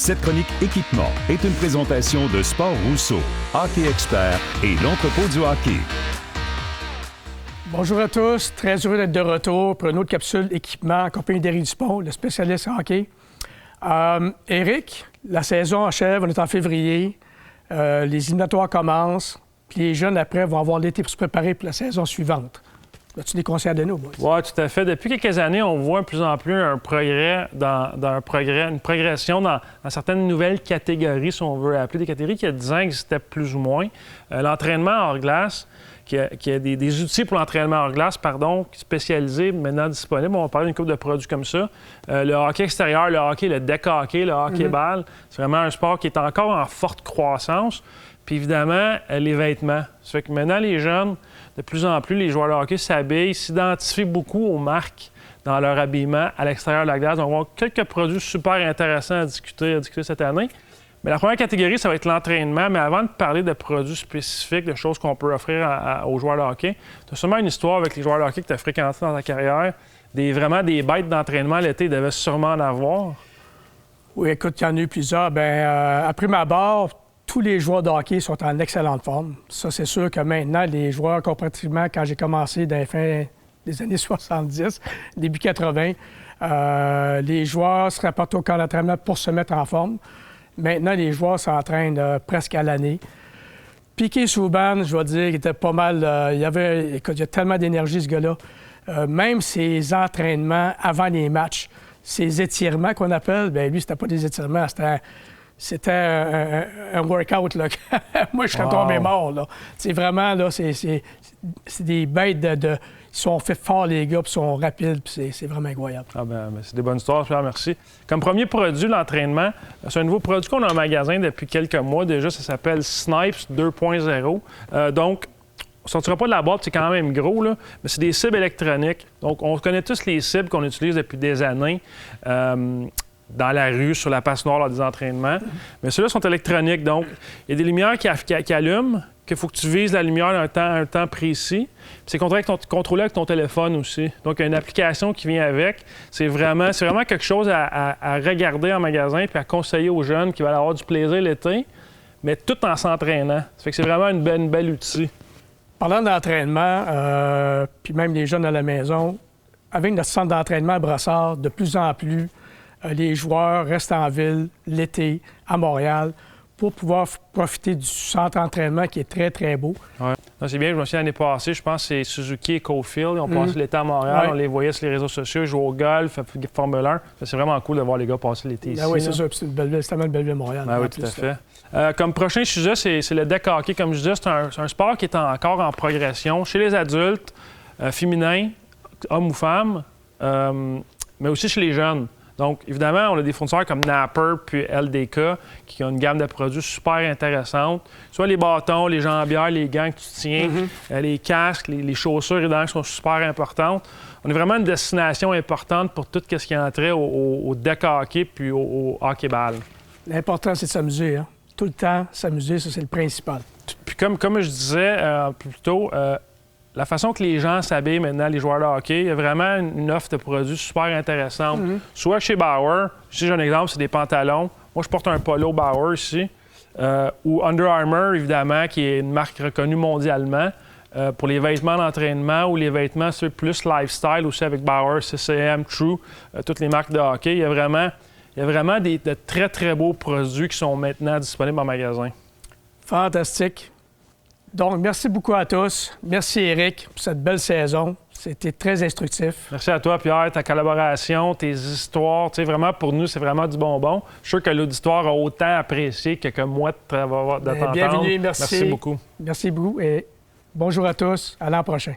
Cette chronique équipement est une présentation de Sport Rousseau, Hockey Expert et l'entrepôt du hockey. Bonjour à tous, très heureux d'être de retour pour une autre capsule équipement en compagnie d'Éric Dupont, le spécialiste en hockey. Éric, la saison achève, on est en février, les éliminatoires commencent, puis les jeunes après vont avoir l'été pour se préparer pour la saison suivante. As-tu des conseils à donner aux boys? Oui, tout à fait. Depuis quelques années, on voit de plus en plus un progrès une progression dans certaines nouvelles catégories, si on veut appeler des catégories qui, il y a 10 ans, existaient plus ou moins. L'entraînement hors glace, qui a des outils pour l'entraînement hors glace, spécialisés, maintenant disponibles. On va parler d'une couple de produits comme ça. Le hockey extérieur, le hockey, le deck hockey, le hockey-ball, c'est vraiment un sport qui est encore en forte croissance. Puis évidemment, les vêtements. Ça fait que maintenant, les jeunes, de plus en plus, les joueurs de hockey s'habillent, s'identifient beaucoup aux marques dans leur habillement à l'extérieur de la glace. Donc, on va avoir quelques produits super intéressants à discuter cette année. Mais la première catégorie, ça va être l'entraînement. Mais avant de parler de produits spécifiques, de choses qu'on peut offrir aux joueurs de hockey, tu as sûrement une histoire avec les joueurs de hockey que tu as fréquentés dans ta carrière. Vraiment des bêtes d'entraînement l'été, ils devaient sûrement en avoir. Oui, écoute, il y en a eu plusieurs. Après ma barre, tous les joueurs de hockey sont en excellente forme. Ça, c'est sûr que maintenant, les joueurs, comparativement quand j'ai commencé dans les fins des années 70, début 80, les joueurs se rapportent au camp d'entraînement pour se mettre en forme. Maintenant, les joueurs s'entraînent presque à l'année. Piquet Souban, je dois dire, il était pas mal... il y a tellement d'énergie, ce gars-là. Même ses entraînements avant les matchs, ses étirements qu'on appelle, bien lui, c'était pas des étirements, c'était un workout, là. Moi, je serais tombé mort, là. C'est vraiment, là, c'est des bêtes ils sont faits forts, les gars, puis ils sont rapides, puis c'est vraiment incroyable. C'est des bonnes histoires, Pierre, merci. Comme premier produit, l'entraînement, c'est un nouveau produit qu'on a en magasin depuis quelques mois déjà. Ça s'appelle Snipes 2.0. Donc, on ne sortira pas de la boîte, c'est quand même gros, là, mais c'est des cibles électroniques. Donc, on connaît tous les cibles qu'on utilise depuis des années. Dans la rue, sur la passe-noire, lors des entraînements. Mais ceux-là sont électroniques. Donc, il y a des lumières qui allument, qu'il faut que tu vises la lumière à un temps précis. Puis c'est contrôlé avec ton téléphone aussi. Donc, il y a une application qui vient avec. C'est vraiment quelque chose à regarder en magasin puis à conseiller aux jeunes qui veulent avoir du plaisir l'été, mais tout en s'entraînant. Ça fait que c'est vraiment une belle outil. Parlant d'entraînement, puis même les jeunes à la maison, avec notre centre d'entraînement à Brossard, de plus en plus, les joueurs restent en ville l'été, à Montréal, pour pouvoir profiter du centre d'entraînement qui est très, très beau. Oui. C'est bien, je me souviens l'année passée, je pense que c'est Suzuki et Cofield. Ils ont passé l'été à Montréal, on les voyait sur les réseaux sociaux, ils jouaient au golf, Formule 1. C'est vraiment cool de voir les gars passer l'été ici. Oui, c'est sûr, c'est tellement une belle ville Montréal. Oui, tout à fait. Comme prochain sujet, c'est le deck hockey. Comme je disais, c'est un sport qui est encore en progression chez les adultes, féminins, hommes ou femmes, mais aussi chez les jeunes. Donc, évidemment, on a des fournisseurs comme Napper puis LDK qui ont une gamme de produits super intéressante. Soit les bâtons, les jambières, les gants que tu tiens, les casques, les chaussures évidemment qui sont super importantes. On est vraiment une destination importante pour tout ce qui a trait au deck hockey puis au hockey-ball. L'important, c'est de s'amuser. Hein? Tout le temps, s'amuser, ça, c'est le principal. Puis comme je disais plus tôt, la façon que les gens s'habillent maintenant, les joueurs de hockey, il y a vraiment une offre de produits super intéressante. Soit chez Bauer, ici j'ai un exemple, c'est des pantalons. Moi, je porte un polo Bauer ici. Ou Under Armour, évidemment, qui est une marque reconnue mondialement. Pour les vêtements d'entraînement ou les vêtements plus lifestyle aussi avec Bauer, CCM, True, toutes les marques de hockey. Il y a vraiment de très, très beaux produits qui sont maintenant disponibles en magasin. Fantastique. Donc, merci beaucoup à tous. Merci, Éric, pour cette belle saison. C'était très instructif. Merci à toi, Pierre, ta collaboration, tes histoires. Tu sais, vraiment, pour nous, c'est vraiment du bonbon. Je suis sûr que l'auditoire a autant apprécié que moi de t'entendre. Bienvenue, merci. Merci beaucoup. Merci beaucoup et bonjour à tous. À l'an prochain.